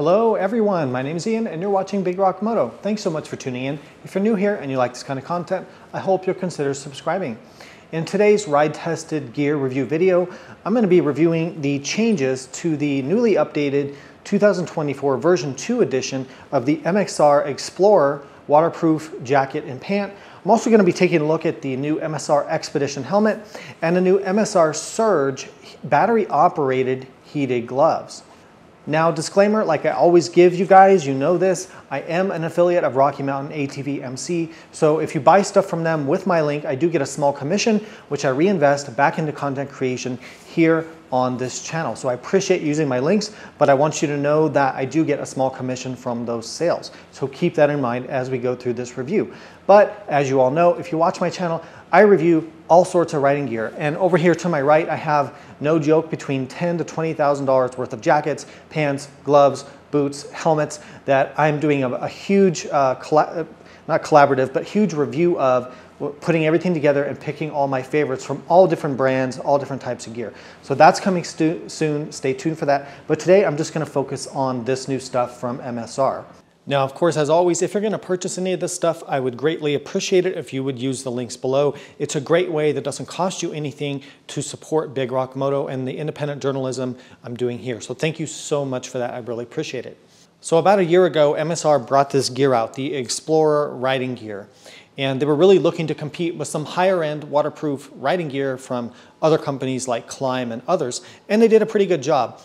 Hello everyone, my name is Ian and you're watching Big Rock Moto. Thanks so much for tuning in. If you're new here and you like this kind of content, I hope you'll consider subscribing. In today's ride-tested gear review video, I'm going to be reviewing the changes to the newly updated 2024 version 2 edition of the MSR Xplorer waterproof jacket and pant. I'm also going to be taking a look at the new MSR Xpedition Helmet and the new MSR Surge battery-operated heated gloves. Now, disclaimer, like I always give you guys, you know this, I am an affiliate of Rocky Mountain ATV MC, so if you buy stuff from them with my link, I do get a small commission, which I reinvest back into content creation here on this channel. So I appreciate using my links, but I want you to know that I do get a small commission from those sales. So keep that in mind as we go through this review. But as you all know, if you watch my channel, I review all sorts of riding gear. And over here to my right, I have, no joke, between $10,000 to $20,000 worth of jackets, pants, gloves, boots, helmets that I'm doing a huge, not collaborative, but huge review of, putting everything together and picking all my favorites from all different brands, all different types of gear. So that's coming soon, stay tuned for that. But today I'm just gonna focus on this new stuff from MSR. Now, of course, as always, if you're gonna purchase any of this stuff, I would greatly appreciate it if you would use the links below. It's a great way that doesn't cost you anything to support Big Rock Moto and the independent journalism I'm doing here. So thank you so much for that, I really appreciate it. So about a year ago, MSR brought this gear out, the Xplorer riding gear. And they were really looking to compete with some higher end waterproof riding gear from other companies like Climb and others, and they did a pretty good job.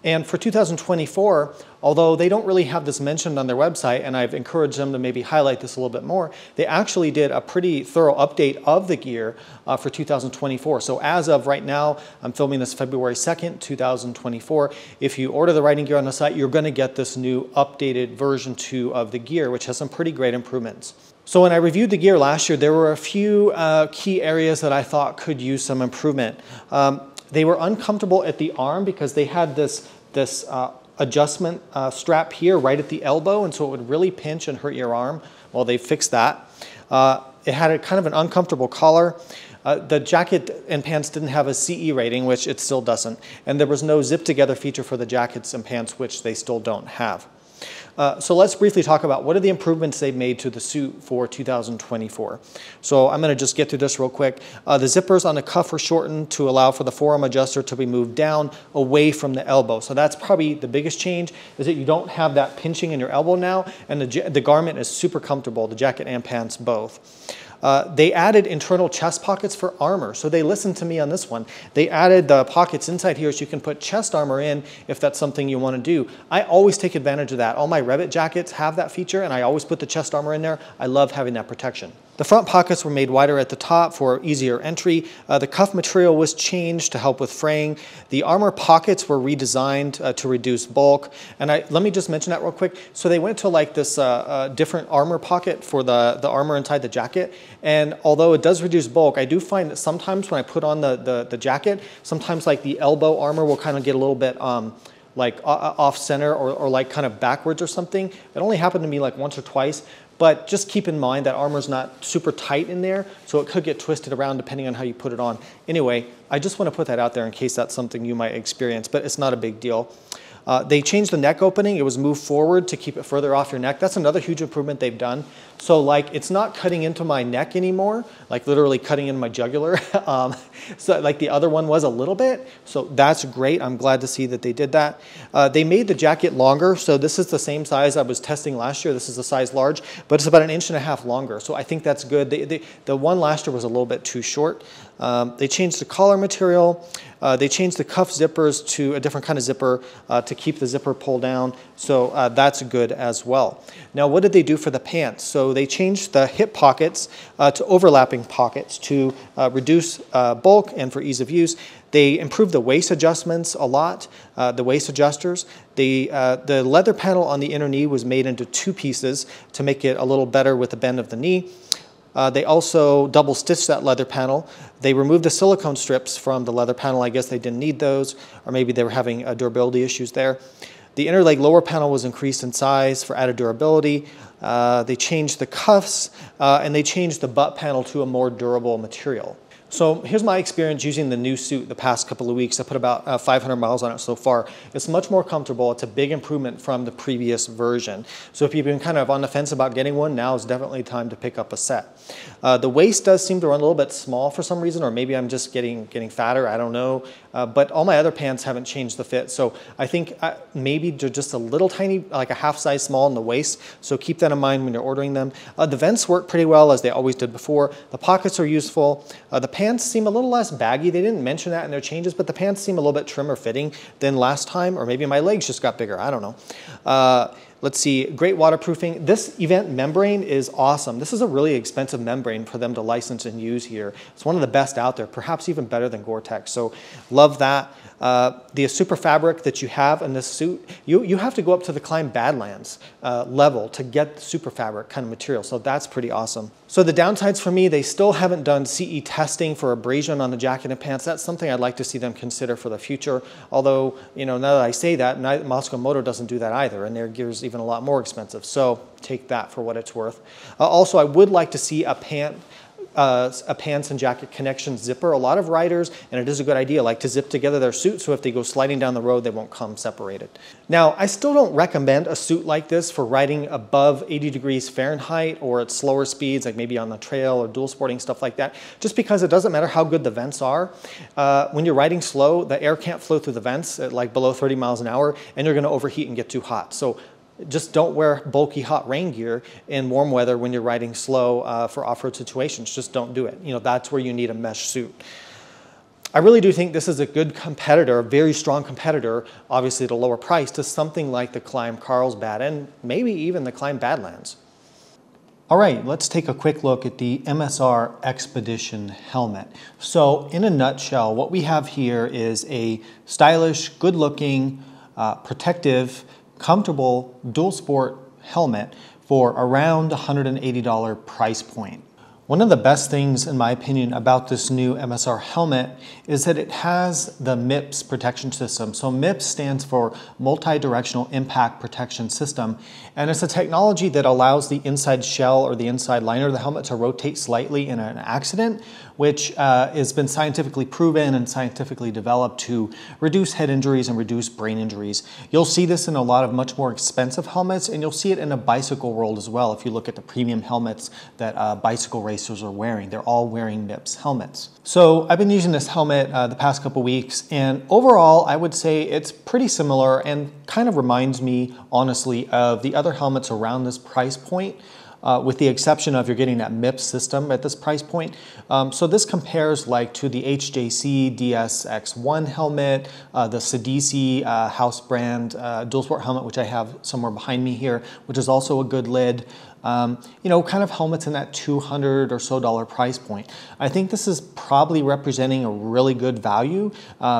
And for 2024, although they don't really have this mentioned on their website, and I've encouraged them to maybe highlight this a little bit more, they actually did a pretty thorough update of the gear for 2024. So as of right now, I'm filming this February 2nd, 2024. If you order the riding gear on the site, you're gonna get this new updated version 2 of the gear, which has some pretty great improvements. So when I reviewed the gear last year, there were a few key areas that I thought could use some improvement. They were uncomfortable at the arm because they had this adjustment strap here right at the elbow, and so it would really pinch and hurt your arm. Well, they fixed that. It had a kind of an uncomfortable collar. The jacket and pants didn't have a CE rating, which it still doesn't. And there was no zip together feature for the jackets and pants, which they still don't have. So let's briefly talk about what are the improvements they've made to the suit for 2024. So I'm going to just get through this real quick. The zippers on the cuff are shortened to allow for the forearm adjuster to be moved down away from the elbow. So that's probably the biggest change, is that you don't have that pinching in your elbow now, and the garment is super comfortable, the jacket and pants both. They added internal chest pockets for armor, so they listened to me on this one. They added the pockets inside here so you can put chest armor in if that's something you want to do. I always take advantage of that. All my Revit jackets have that feature, and I always put the chest armor in there. I love having that protection. The front pockets were made wider at the top for easier entry. The cuff material was changed to help with fraying. The armor pockets were redesigned to reduce bulk. And let me just mention that real quick. So they went to like this different armor pocket for the armor inside the jacket. And although it does reduce bulk, I do find that sometimes when I put on the jacket, sometimes like the elbow armor will kind of get a little bit like off center or like kind of backwards or something. It only happened to me like once or twice. But just keep in mind that armor's not super tight in there, so it could get twisted around depending on how you put it on. Anyway, I just want to put that out there in case that's something you might experience, but it's not a big deal. They changed the neck opening. It was moved forward to keep it further off your neck. That's another huge improvement they've done. So like it's not cutting into my neck anymore, like literally cutting in my jugular. So like the other one was a little bit. So that's great. I'm glad to see that they did that. They made the jacket longer. So this is the same size I was testing last year. This is a size large, but it's about 1.5 inches longer. So I think that's good. The one last year was a little bit too short. They changed the collar material. They changed the cuff zippers to a different kind of zipper to keep the zipper pulled down. So that's good as well. Now, what did they do for the pants? So they changed the hip pockets to overlapping pockets to reduce bulk and for ease of use. They improved the waist adjustments a lot, the waist adjusters. The leather panel on the inner knee was made into 2 pieces to make it a little better with the bend of the knee. They also double stitched that leather panel. They removed the silicone strips from the leather panel. I guess they didn't need those, or maybe they were having durability issues there. The inner leg lower panel was increased in size for added durability. They changed the cuffs, and they changed the butt panel to a more durable material. So here's my experience using the new suit the past couple of weeks. I put about 500 miles on it so far. It's much more comfortable. It's a big improvement from the previous version. So if you've been kind of on the fence about getting one, now is definitely time to pick up a set. The waist does seem to run a little bit small for some reason, or maybe I'm just getting fatter, I don't know. But all my other pants haven't changed the fit. So I think maybe they're just a little tiny, like a half size small in the waist. So keep that in mind when you're ordering them. The vents work pretty well as they always did before. The pockets are useful. The pants seem a little less baggy. They didn't mention that in their changes, but the pants seem a little bit trimmer fitting than last time, or maybe my legs just got bigger. I don't know. Let's see, great waterproofing. This event membrane is awesome. This is a really expensive membrane for them to license and use here. It's one of the best out there, perhaps even better than Gore-Tex. So love that. The super fabric that you have in this suit, you have to go up to the Climb Badlands level to get the super fabric kind of material. So that's pretty awesome. So the downsides for me, they still haven't done CE testing for abrasion on the jacket and pants. That's something I'd like to see them consider for the future. Although, you know, now that I say that, Moscow Moto doesn't do that either, and their gear's even a lot more expensive. So take that for what it's worth. Also, I would like to see a pants and jacket connection zipper. A lot of riders, and it is a good idea, like to zip together their suit so if they go sliding down the road, they won't come separated. Now, I still don't recommend a suit like this for riding above 80 degrees Fahrenheit or at slower speeds, like maybe on the trail or dual sporting, stuff like that, just because it doesn't matter how good the vents are. When you're riding slow, the air can't flow through the vents at like below 30 miles an hour, and you're going to overheat and get too hot. So just don't wear bulky hot rain gear in warm weather when you're riding slow for off-road situations. Just don't do it. You know, that's where you need a mesh suit. I really do think this is a good competitor, a very strong competitor, obviously at a lower price, to something like the Climb Carlsbad and maybe even the Climb Badlands. All right, let's take a quick look at the MSR Xpedition Helmet. So in a nutshell, what we have here is a stylish, good-looking, protective, comfortable dual sport helmet for around $180 price point. One of the best things, in my opinion, about this new MSR helmet is that it has the MIPS protection system. So MIPS stands for Multi-Directional Impact Protection System, and it's a technology that allows the inside shell or the inside liner of the helmet to rotate slightly in an accident, which has been scientifically proven and scientifically developed to reduce head injuries and reduce brain injuries. You'll see this in a lot of much more expensive helmets, and you'll see it in a bicycle world as well. If you look at the premium helmets that bicycle racers are wearing, they're all wearing MIPS helmets. So I've been using this helmet the past couple weeks, and overall I would say it's pretty similar and kind of reminds me, honestly, of the other helmets around this price point. With the exception of you're getting that MIPS system at this price point. So this compares like to the HJC DSX1 helmet, the Sidisi house brand dual sport helmet, which I have somewhere behind me here, which is also a good lid. You know, kind of helmets in that $200 or so price point. I think this is probably representing a really good value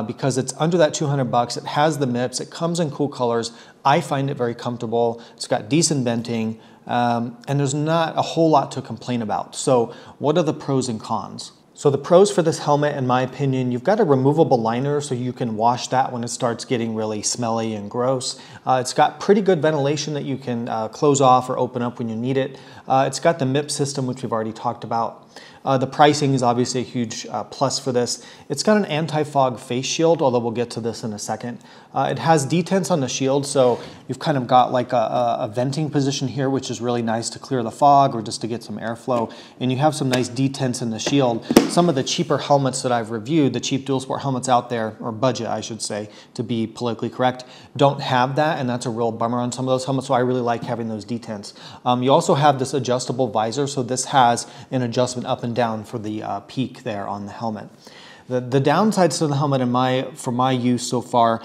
because it's under that 200 bucks. It has the MIPS, it comes in cool colors. I find it very comfortable. It's got decent venting. And there's not a whole lot to complain about. So what are the pros and cons? So the pros for this helmet, in my opinion, you've got a removable liner so you can wash that when it starts getting really smelly and gross. It's got pretty good ventilation that you can close off or open up when you need it. It's got the MIPS system, which we've already talked about. The pricing is obviously a huge plus for this. It's got an anti-fog face shield, although we'll get to this in a second. It has detents on the shield, so you've kind of got like a venting position here, which is really nice to clear the fog or just to get some airflow. And you have some nice detents in the shield. Some of the cheaper helmets that I've reviewed, the cheap dual sport helmets out there, or budget I should say, to be politically correct, don't have that, and that's a real bummer on some of those helmets, so I really like having those detents. You also have this adjustable visor, so this has an adjustment up and down for the peak there on the helmet. The downsides to the helmet for my use so far,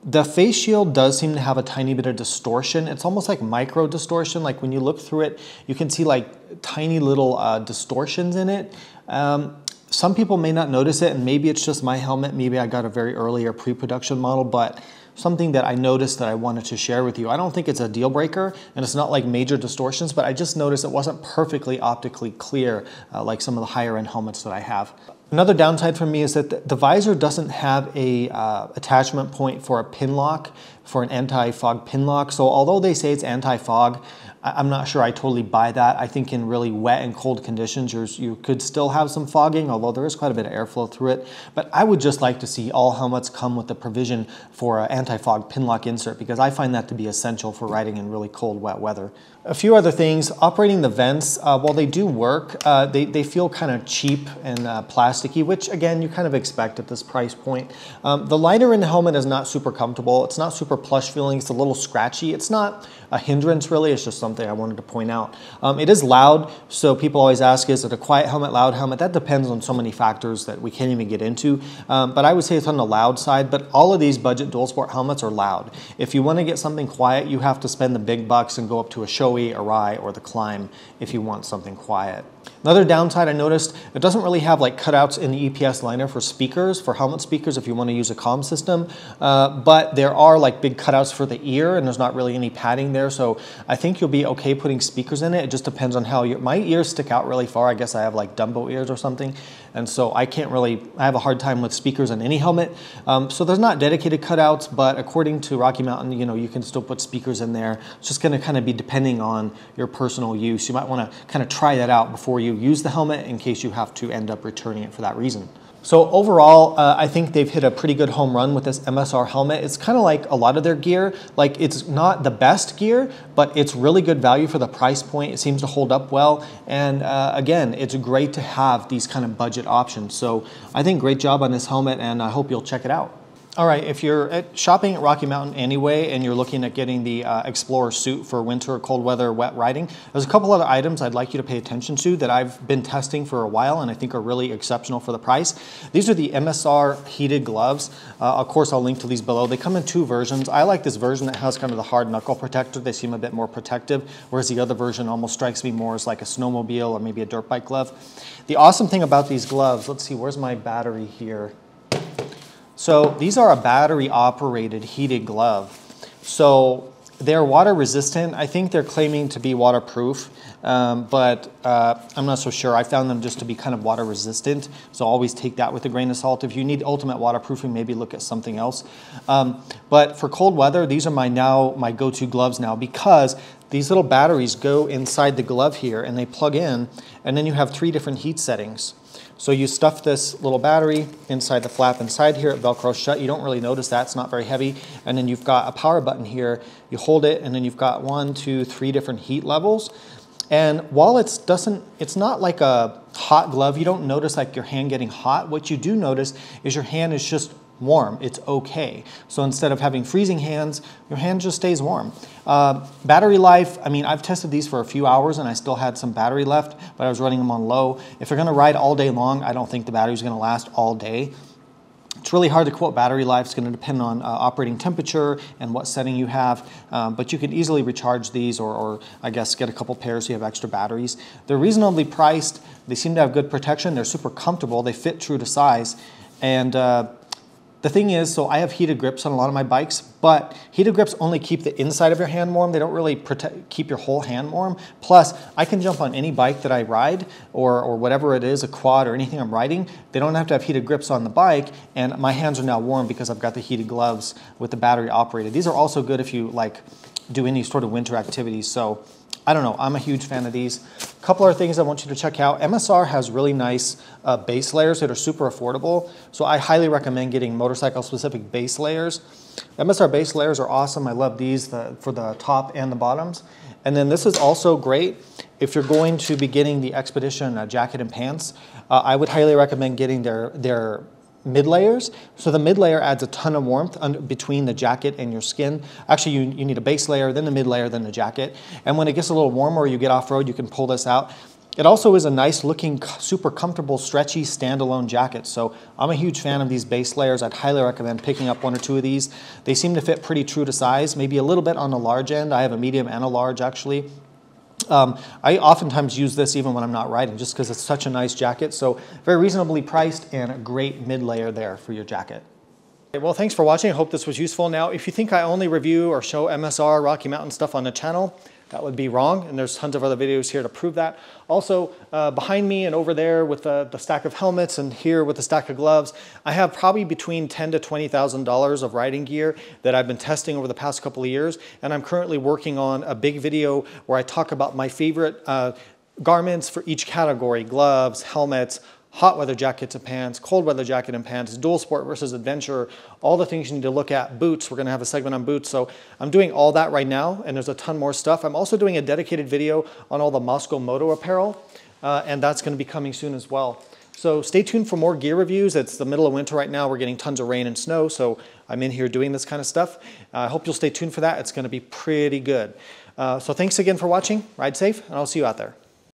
the face shield does seem to have a tiny bit of distortion. It's almost like micro distortion. Like when you look through it, you can see like tiny little distortions in it. Some people may not notice it, and maybe it's just my helmet. Maybe I got a very early or pre-production model, but something that I noticed that I wanted to share with you. I don't think it's a deal breaker, and it's not like major distortions, but I just noticed it wasn't perfectly optically clear like some of the higher end helmets that I have. Another downside for me is that the visor doesn't have a attachment point for a pin lock for an anti-fog pin lock. So although they say it's anti-fog, I'm not sure I totally buy that. I think in really wet and cold conditions, you could still have some fogging, although there is quite a bit of airflow through it. But I would just like to see all helmets come with the provision for an anti-fog pin lock insert, because I find that to be essential for riding in really cold, wet weather. A few other things, operating the vents, while they do work, they feel kind of cheap and plasticky, which again, you kind of expect at this price point. The liner in the helmet is not super comfortable. It's not super plush feeling. It's a little scratchy. It's not a hindrance really, it's just something I wanted to point out. It is loud, so people always ask, is it a quiet helmet, loud helmet? That depends on so many factors that we can't even get into, but I would say it's on the loud side, but all of these budget dual sport helmets are loud. If you want to get something quiet, you have to spend the big bucks and go up to a Shoei, a Rai, or the Climb if you want something quiet. Another downside I noticed, it doesn't really have like cutouts in the EPS liner for speakers, for helmet speakers if you want to use a comm system, but there are like big cutouts for the ear, and there's not really any padding there, so I think you'll be okay putting speakers in it. It just depends on how my ears stick out really far. I guess I have like Dumbo ears or something, and so I have a hard time with speakers in any helmet. So there's not dedicated cutouts, but according to Rocky Mountain, you can still put speakers in there. It's just going to kind of be depending on your personal use. You might want to kind of try that out before you use the helmet in case you have to end up returning it for that reason. So overall, I think they've hit a pretty good home run with this MSR helmet. It's kind of like a lot of their gear. Like, it's not the best gear, but it's really good value for the price point. It seems to hold up well. And again, it's great to have these kind of budget options. So I think great job on this helmet, and I hope you'll check it out. All right, if you're shopping at Rocky Mountain anyway and you're looking at getting the Xplorer Suit for winter, cold weather, wet riding, there's a couple other items I'd like you to pay attention to that I've been testing for a while and I think are really exceptional for the price. These are the MSR heated gloves. Of course, I'll link to these below. They come in two versions. I like this version that has kind of the hard knuckle protector. They seem a bit more protective, whereas the other version almost strikes me more as like a snowmobile or maybe a dirt bike glove. The awesome thing about these gloves, let's see, where's my battery here? So these are a battery operated heated glove. So they're water resistant. I think they're claiming to be waterproof, but I'm not so sure. I found them just to be kind of water resistant. So always take that with a grain of salt. If you need ultimate waterproofing, maybe look at something else. But for cold weather, these are my go-to gloves now, because these little batteries go inside the glove here and they plug in, and then you have 3 different heat settings. So you stuff this little battery inside the flap inside here, it velcros shut. You don't really notice that, it's not very heavy. And then you've got a power button here. You hold it, and then you've got 1, 2, 3 different heat levels. And while it's not like a hot glove, you don't notice like your hand getting hot. What you do notice is your hand is just warm. It's okay. So instead of having freezing hands, your hand just stays warm. Battery life, I mean, I've tested these for a few hours and I still had some battery left, but I was running them on low. If you're going to ride all day long, I don't think the battery's going to last all day. It's really hard to quote battery life. It's going to depend on operating temperature and what setting you have, but you can easily recharge these or I guess get a couple pairs so you have extra batteries. They're reasonably priced. They seem to have good protection. They're super comfortable. They fit true to size. And the thing is, so I have heated grips on a lot of my bikes, but heated grips only keep the inside of your hand warm. They don't really keep your whole hand warm. Plus, I can jump on any bike that I ride or whatever it is, a quad or anything I'm riding. They don't have to have heated grips on the bike, and my hands are now warm because I've got the heated gloves with the battery operated. These are also good if you like do any sort of winter activities. So I don't know, I'm a huge fan of these. A couple other things I want you to check out. MSR has really nice base layers that are super affordable. So I highly recommend getting motorcycle specific base layers. MSR base layers are awesome. I love these for the top and the bottoms. And then this is also great if you're going to be getting the Xpedition jacket and pants. I would highly recommend getting their mid layers. So the mid layer adds a ton of warmth between the jacket and your skin. Actually, you need a base layer, then the mid layer, then the jacket. And when it gets a little warmer or you get off-road, you can pull this out. It also is a nice looking, super comfortable, stretchy, standalone jacket. So I'm a huge fan of these base layers. I'd highly recommend picking up 1 or 2 of these. They seem to fit pretty true to size, maybe a little bit on the large end. I have a medium and a large actually. I oftentimes use this even when I'm not riding just because it's such a nice jacket. So very reasonably priced and a great mid layer there for your jacket. Well, thanks for watching. I hope this was useful. Now, if you think I only review or show MSR Rocky Mountain stuff on the channel, that would be wrong, and there's tons of other videos here to prove that. Also, behind me and over there with the stack of helmets and here with the stack of gloves, I have probably between $10,000 to $20,000 of riding gear that I've been testing over the past couple of years, and I'm currently working on a big video where I talk about my favorite garments for each category: gloves, helmets, hot weather jackets and pants, cold weather jacket and pants, dual sport versus adventure, all the things you need to look at. Boots, we're gonna have a segment on boots. So I'm doing all that right now, and there's a ton more stuff. I'm also doing a dedicated video on all the Moto apparel, and that's gonna be coming soon as well. So stay tuned for more gear reviews. It's the middle of winter right now. We're getting tons of rain and snow, so I'm in here doing this kind of stuff. I hope you'll stay tuned for that. It's gonna be pretty good. So thanks again for watching. Ride safe, and I'll see you out there.